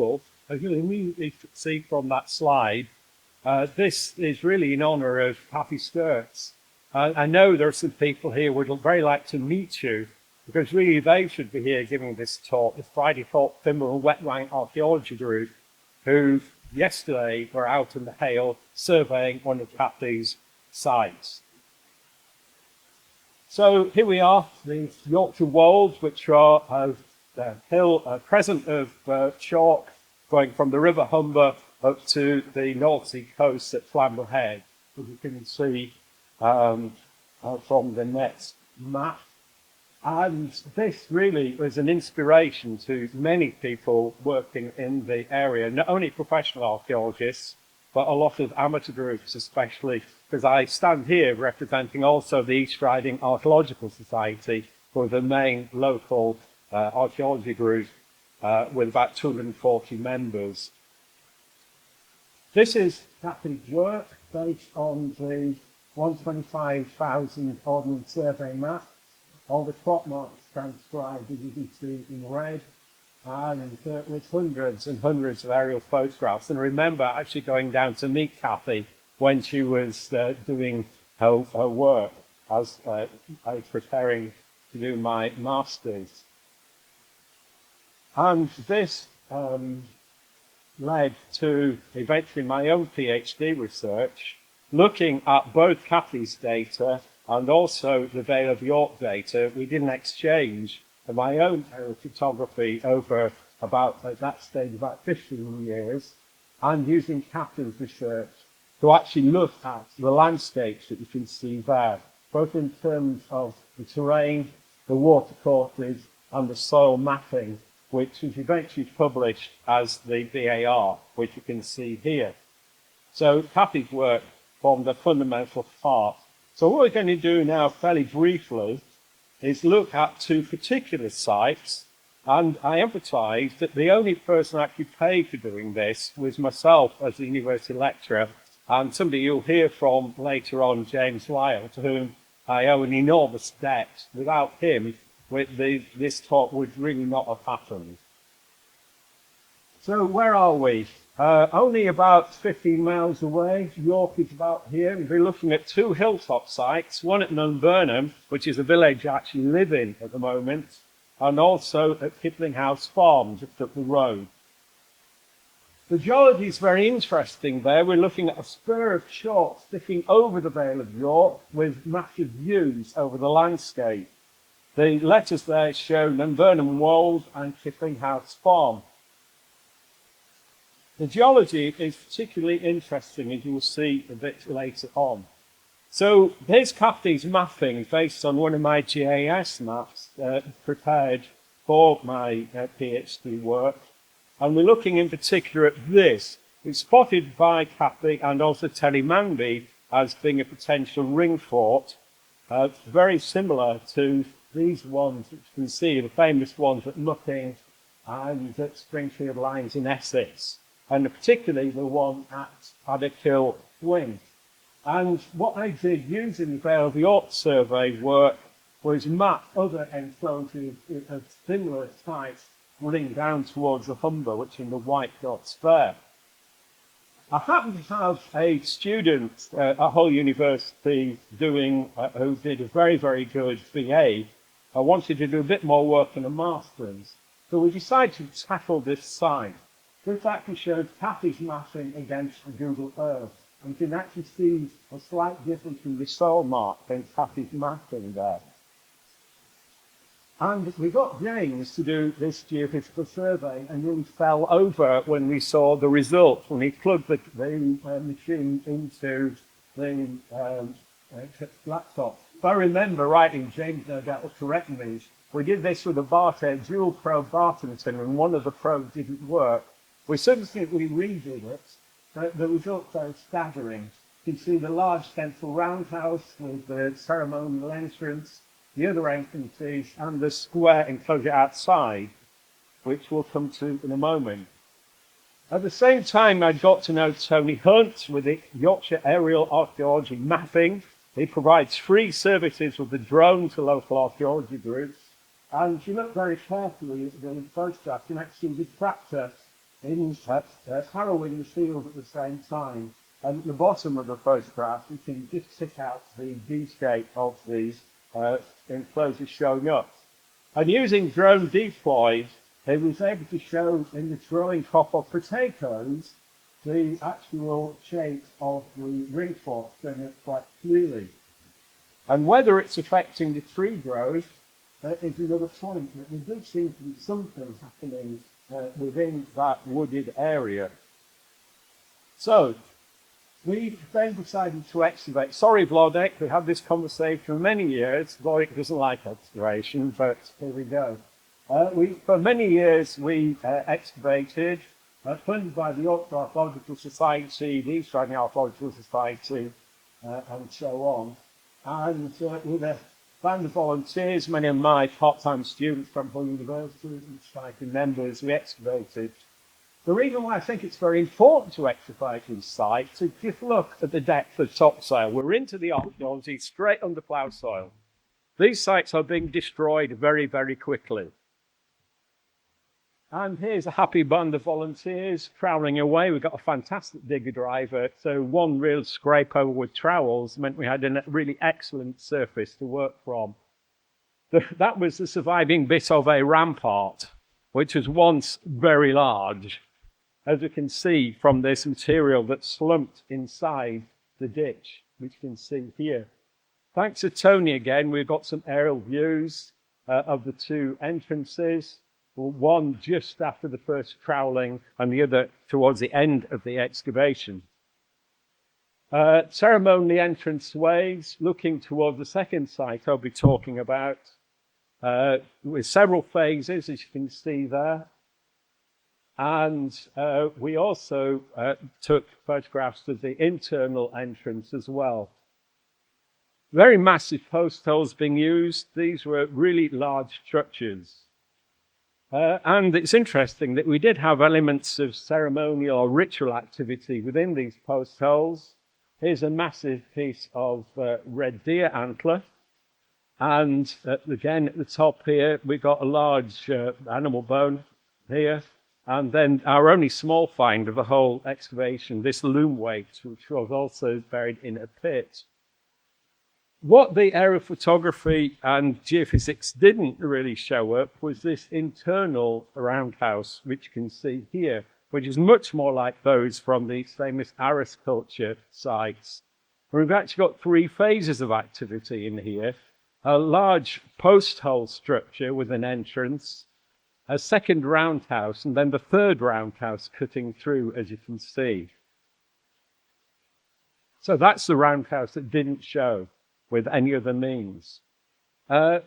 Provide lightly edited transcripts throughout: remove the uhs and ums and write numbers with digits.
temple, as you'll immediately see from that slide, this is really in honor of Cathy Stoertz. I know there are some people here who would very like to meet you, because really they should be here giving this talk, the Friday Thought Thimble and Wetline Archaeology group, who yesterday were out in the hail surveying one of Cathy's sites. So here we are, the Yorkshire Wolds, which are a crescent of chalk going from the River Humber up to the North Sea coast at Flambeau Head, as you can see from the next map. And this really was an inspiration to many people working in the area, not only professional archaeologists, but a lot of amateur groups, especially because I stand here representing also the East Riding Archaeological Society, who are the main local archaeology group with about 240 members. This is Cathy's work based on the 125,000 Ordnance Survey map. All the crop marks transcribed, as you can see, in red, and with hundreds and hundreds of aerial photographs. And I remember actually going down to meet Cathy when she was doing her work as I was preparing to do my master's. And this led to eventually my own PhD research, looking at both Cathy's data and also the Vale of York data. We did an exchange of my own aerial photography over at that stage, about 15 years, and using Cathy's research to actually look at the landscapes that you can see there, both in terms of the terrain, the watercourses, and the soil mapping, which was eventually published as the VAR, which you can see here. So Cathy's work formed a fundamental part. So what we're going to do now, fairly briefly, is look at two particular sites, and I emphasize that the only person actually paid for doing this was myself as a university lecturer, and somebody you'll hear from later on, James Lyle, to whom I owe an enormous debt. Without him, this talk would really not have happened. So where are we? Only about 15 miles away. York is about here. We'll be looking at two hilltop sites, one at Nunburnham, which is a village I actually live in at the moment, and also at Kipling House Farm, just up the road. The geology is very interesting there. We're looking at a spur of chalk sticking over the Vale of York with massive views over the landscape. The letters there show Nunburnham Wolds and Kipling House Farm. The geology is particularly interesting, as you will see a bit later on. So here's Cathy's mapping based on one of my GIS maps prepared for my PhD work. And we're looking in particular at this. It's spotted by Cathy and also Terry Manby as being a potential ring fort, very similar to these ones, which you can see, the famous ones at Mucking and at Springfield Lines in Essex, and particularly the one at Paddock Wing. And what I did using the Vale of York survey work was map other enclosures of similar types running down towards the Humber, which in the white dots there. I happen to have a student at Hull University who did a very, very good BA. I wanted to do a bit more work in a master's. So we decided to tackle this site. This actually shows Cathy's mapping against the Google Earth. And you can actually see a slight difference in the soil mark in Cathy's mapping there. And we got James to do this geophysical survey and really fell over when we saw the results, when he plugged the machine into the laptop. If I remember rightly, James no doubt will correct me, we did this with a Bartek dual probe Bartington, and one of the probes didn't work. We subsequently redid it. The results are staggering. You can see the large central roundhouse with the ceremonial entrance, the other entrances, and the square enclosure outside, which we'll come to in a moment. At the same time, I got to know Tony Hunt with the Yorkshire Aerial Archaeology Mapping. He provides free services with the drone to local archaeology groups. And if you look very carefully at the photograph, you can actually see the tractor in harrowing the field at the same time. And at the bottom of the photograph, you can just pick out the D-shape of the enclosure showing up. And using drone deploy, it was able to show in the growing crop of potatoes the actual shape of the ring fork showing up quite clearly. And whether it's affecting the tree growth is another point, but there does seem to be something happening within that wooded area. So, we then decided to excavate. Sorry, Vlodek, we had this conversation for many years. Vlodek doesn't like excavation, but here we go. For many years, we excavated, funded by the Yorkshire Archaeological Society, the East Riding Archaeological Society, and so on. And with a band of volunteers, many of my part-time students from Hull University and society members, we excavated. The reason why I think it's very important to excavate these sites is just look at the depth of topsoil. We're into the archaeology straight under plough soil. These sites are being destroyed very, very quickly. And here's a happy band of volunteers troweling away. We've got a fantastic digger driver. So one real scrape over with trowels meant we had a really excellent surface to work from. That was the surviving bit of a rampart, which was once very large, as you can see from this material that's slumped inside the ditch, which you can see here. Thanks to Tony again, we've got some aerial views of the two entrances. One just after the first troweling and the other towards the end of the excavation. Ceremonially entrance ways looking toward the second site I'll be talking about with several phases, as you can see there. And we also took photographs of the internal entrance as well. Very massive post holes being used. These were really large structures. And it's interesting that we did have elements of ceremonial or ritual activity within these post holes. Here's a massive piece of red deer antler. And again, at the top here, we've got a large animal bone here. And then our only small find of the whole excavation, this loom weight, which was also buried in a pit. What the aerial photography and geophysics didn't really show up was this internal roundhouse, which you can see here, which is much more like those from these famous Aris culture sites. We've actually got three phases of activity in here. A large post hole structure with an entrance, a second roundhouse, and then the third roundhouse cutting through, as you can see. So that's the roundhouse that didn't show with any other means. Some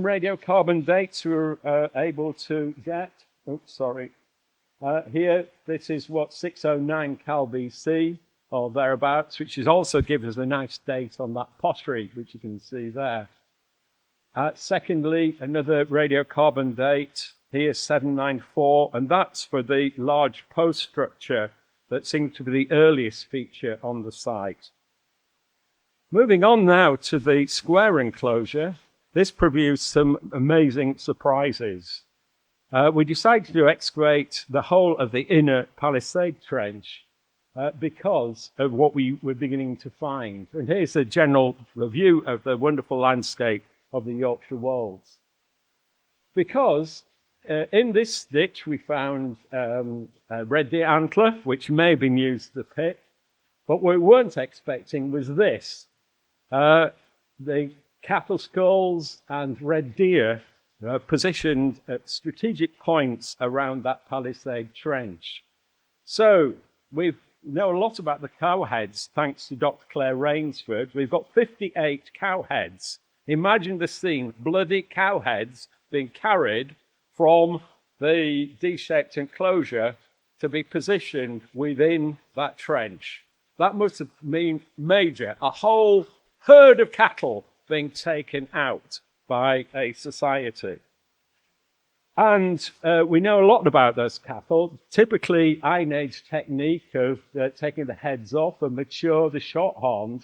radiocarbon dates we were able to get. Oops, sorry. Here, this is what 609 Cal BC or thereabouts, which is also given us a nice date on that pottery, which you can see there. Secondly, another radiocarbon date, here 794, and that's for the large post structure that seems to be the earliest feature on the site. Moving on now to the square enclosure, this produced some amazing surprises. We decided to excavate the whole of the inner palisade trench because of what we were beginning to find. And here's a general review of the wonderful landscape of the Yorkshire Wolds. Because in this ditch we found a red deer antler, which may have been used as the pit, but what we weren't expecting was this. The cattle skulls and red deer positioned at strategic points around that palisade trench. So we know a lot about the cow heads, thanks to Dr. Claire Rainsford. We've got 58 cow heads. Imagine the scene, bloody cow heads being carried from the D-shaped enclosure to be positioned within that trench. That must have been major, a whole herd of cattle being taken out by a society. And we know a lot about those cattle. Typically, Iron Age technique of taking the heads off and mature the short horns.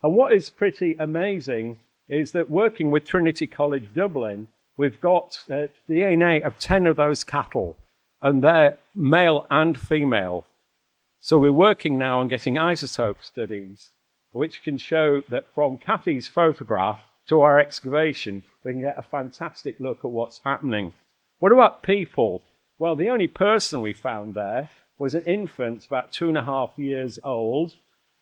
And what is pretty amazing is that working with Trinity College Dublin, we've got DNA of 10 of those cattle. and they're male and female. So we're working now on getting isotope studies, which can show that from Cathy's photograph to our excavation, we can get a fantastic look at what's happening. What about people? Well, the only person we found there was an infant about 2.5 years old,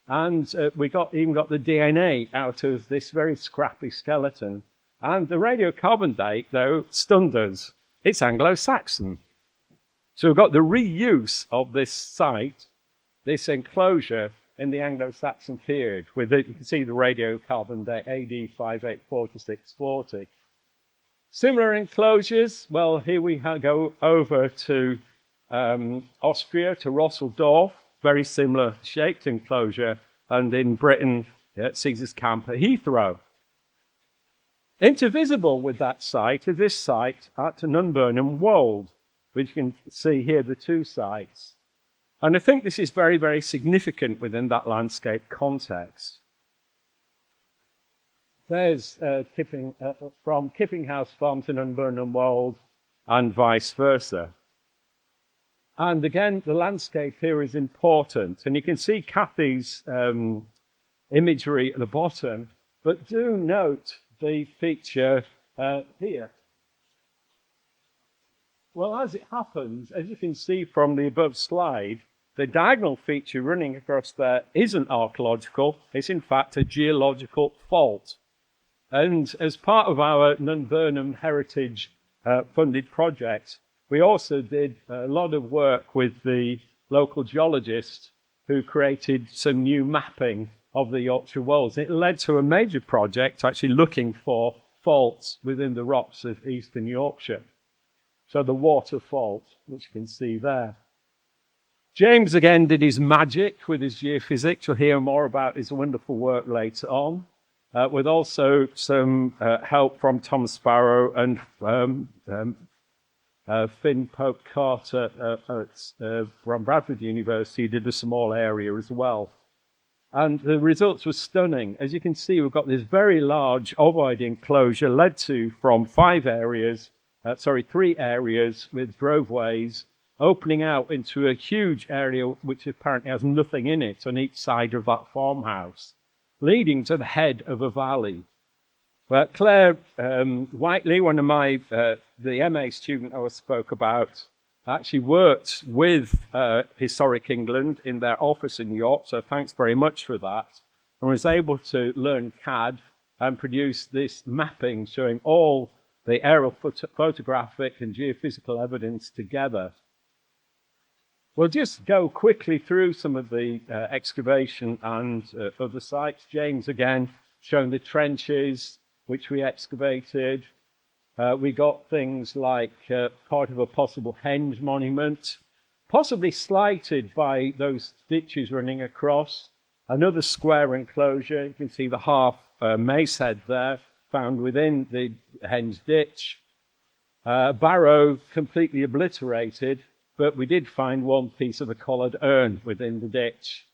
and we even got the DNA out of this very scrappy skeleton. And the radiocarbon date, though, stunned us. It's Anglo-Saxon. So we've got the reuse of this site, this enclosure, in the Anglo-Saxon period. With it, you can see the radiocarbon date, AD 584 to 640. Similar enclosures, well, here we go over to Austria, to Rosseldorf, very similar shaped enclosure, and in Britain, Caesar's Camp at Heathrow. Intervisible with that site is this site at Nunburnham Wold, which you can see here, the two sites. And I think this is very, very significant within that landscape context. There's from Kipping House Farm to Nunburnham Wold and vice versa. And again, the landscape here is important. And you can see Cathy's imagery at the bottom, but do note the feature here. Well, as it happens, as you can see from the above slide, the diagonal feature running across there isn't archaeological. It's in fact a geological fault. And as part of our Nunburnham Heritage funded project, we also did a lot of work with the local geologist who created some new mapping of the Yorkshire Wolds. It led to a major project actually looking for faults within the rocks of eastern Yorkshire. So the water fault, which you can see there. James again did his magic with his geophysics. You'll hear more about his wonderful work later on, with also some help from Tom Sparrow and Finn Pope Carter from Bradford University did a small area as well. And the results were stunning. As you can see, we've got this very large ovoid enclosure led to from 3 areas with droveways opening out into a huge area which apparently has nothing in it on each side of that farmhouse, leading to the head of a valley. Well, Claire Whiteley, one of the MA student I spoke about, actually worked with Historic England in their office in York, so thanks very much for that, and was able to learn CAD and produce this mapping showing all the aerial photographic and geophysical evidence together. We'll just go quickly through some of the excavation and other sites. James again showing the trenches which we excavated. We got things like part of a possible henge monument, possibly slighted by those ditches running across. Another square enclosure, you can see the half mace head there, found within the henge ditch. Barrow completely obliterated, but we did find one piece of a collared urn within the ditch.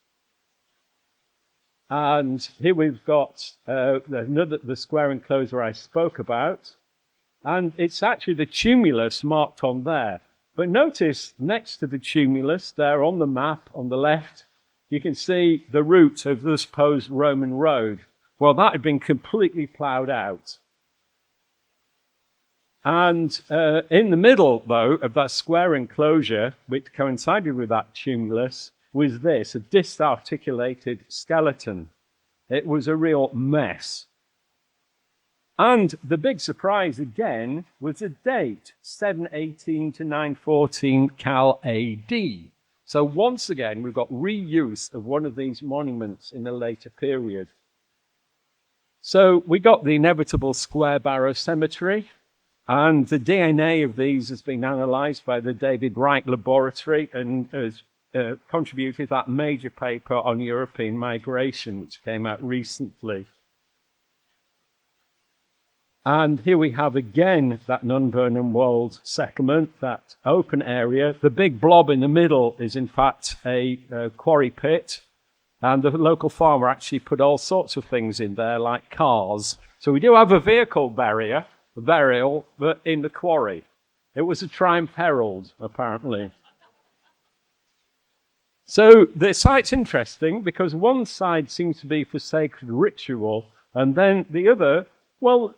And here we've got the square enclosure I spoke about. And it's actually the tumulus marked on there. But notice next to the tumulus, there on the map on the left, you can see the route of the supposed Roman road. Well, that had been completely ploughed out. And in the middle, though, of that square enclosure, which coincided with that tumulus, was this, a disarticulated skeleton. It was a real mess. And the big surprise again was the date, 718 to 914 Cal AD. So once again, we've got reuse of one of these monuments in a later period. So we got the inevitable Square Barrow Cemetery, and the DNA of these has been analysed by the David Wright Laboratory and has contributed that major paper on European migration, which came out recently. And here we have again that Nunburnham Wold settlement, that open area. The big blob in the middle is in fact a quarry pit. And the local farmer actually put all sorts of things in there, like cars. So we do have a vehicle burial, but in the quarry. It was a triumph herald, apparently. So the site's interesting because one side seems to be for sacred ritual, and then the other, well,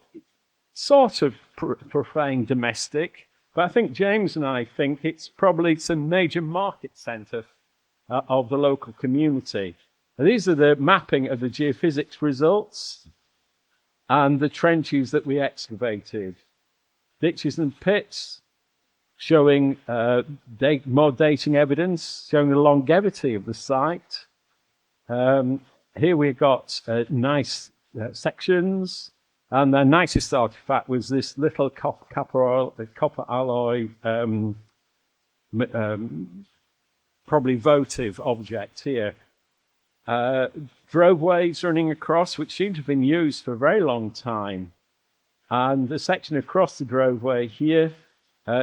sort of profane domestic. But I think James and I think it's probably some major market centre of the local community. And these are the mapping of the geophysics results and the trenches that we excavated. Ditches and pits, showing more dating evidence, showing the longevity of the site. Here we've got nice sections, and the nicest artifact was this little copper alloy, probably votive object here. Droveways running across, which seem to have been used for a very long time. And the section across the droveway here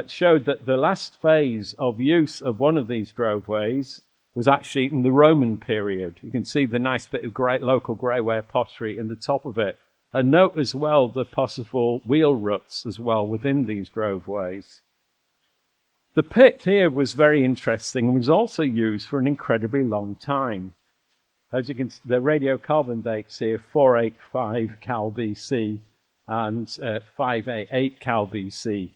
showed that the last phase of use of one of these droveways was actually in the Roman period. You can see the nice bit of local greyware pottery in the top of it. And note as well the possible wheel ruts as well within these droveways. The pit here was very interesting and was also used for an incredibly long time. As you can see, the radiocarbon dates here, 485 Cal BC and 588 Cal BC.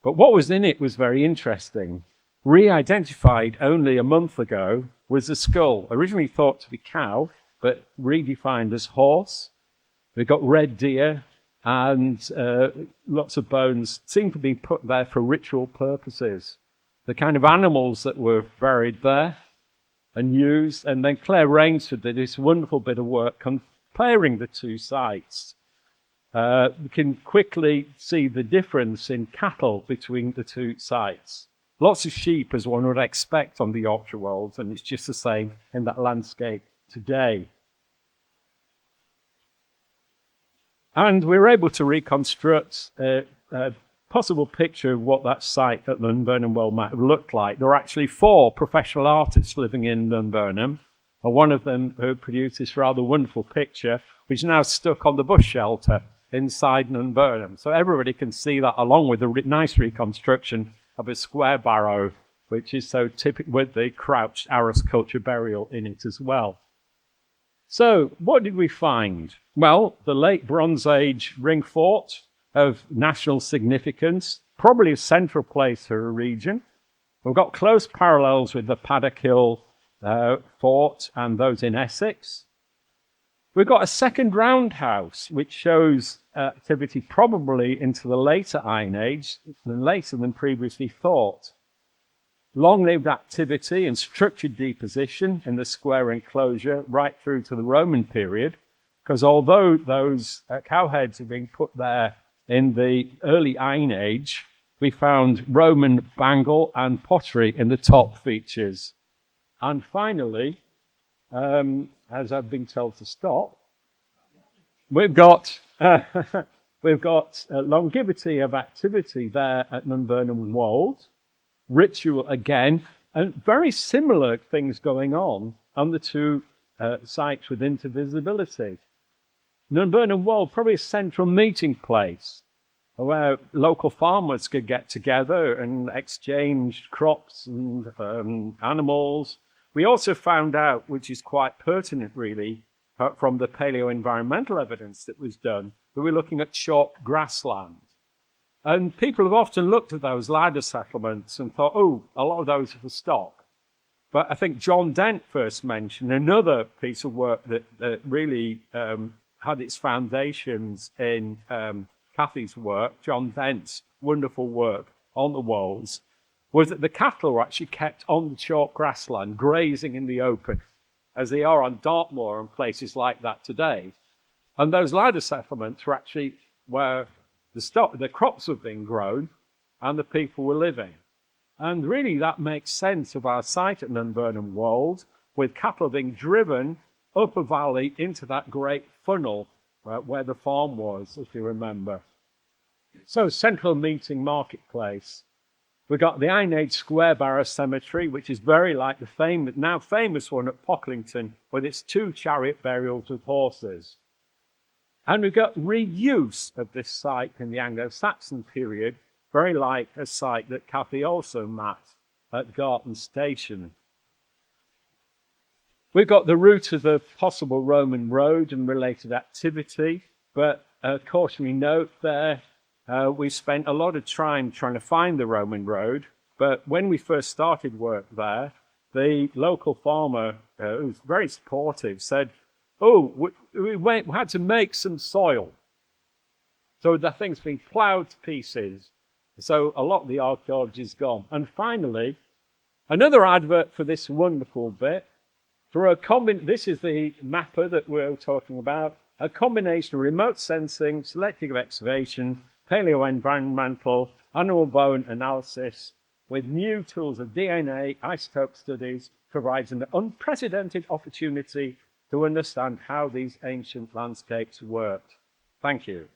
But what was in it was very interesting. Re-identified only a month ago was a skull, originally thought to be cow, but redefined as horse. We've got red deer and lots of bones seem to be put there for ritual purposes. The kind of animals that were buried there and used, and then Claire Rainsford did this wonderful bit of work comparing the two sites. We can quickly see the difference in cattle between the two sites. Lots of sheep, as one would expect on the Yorkshire Wolds, and it's just the same in that landscape today. And we were able to reconstruct a possible picture of what that site at Dunburnham Well might have looked like. There were actually 4 professional artists living in Dunburnham, and one of them who produced this rather wonderful picture, which is now stuck on the bush shelter inside Dunburnham. So everybody can see that, along with a nice reconstruction of a square barrow, which is so typical, with the crouched Aros culture burial in it as well. So what did we find? Well, the late Bronze Age ring fort of national significance, probably a central place for a region. We've got close parallels with the Paddock Hill fort and those in Essex. We've got a second roundhouse, which shows activity probably into the later Iron Age, later than previously thought. Long-lived activity and structured deposition in the square enclosure right through to the Roman period, because although those cow heads have been put there in the early Iron Age, we found Roman bangle and pottery in the top features. And finally, as I've been told to stop, we've got longevity of activity there at Dunburnham Wolds, ritual again, and very similar things going on the two sites with intervisibility. Dunburnham Wold, probably a central meeting place where local farmers could get together and exchange crops and animals. We also found out, which is quite pertinent really, from the paleo-environmental evidence that was done, we were looking at chalk grassland. And people have often looked at those ladder settlements and thought, oh, a lot of those are for stock. But I think John Dent first mentioned another piece of work that really had its foundations in Cathy's work, John Dent's wonderful work on the Wolds, was that the cattle were actually kept on the chalk grassland, grazing in the open, as they are on Dartmoor and places like that today. And those ladder settlements were actually where the crops were being grown and the people were living. And really that makes sense of our site at Dunburnham Wold, with cattle being driven up a valley into that great funnel where the farm was, if you remember. So, central meeting marketplace. We've got the Iron Age Square Barrow Cemetery, which is very like the now famous one at Pocklington, with its 2 chariot burials with horses. And we've got reuse of this site in the Anglo-Saxon period, very like a site that Cathy also mapped at Garton Station. We've got the route of the possible Roman road and related activity, but a cautionary note there, we spent a lot of time trying to find the Roman road, but when we first started work there, the local farmer, who was very supportive, said, oh, we had to make some soil. So the thing's been ploughed to pieces. So a lot of the archaeology is gone. And finally, another advert for this wonderful bit. This is the mapper that we're talking about. A combination of remote sensing, selective excavation, paleo-environmental, animal bone analysis, with new tools of DNA, isotope studies, provides an unprecedented opportunity to understand how these ancient landscapes worked. Thank you.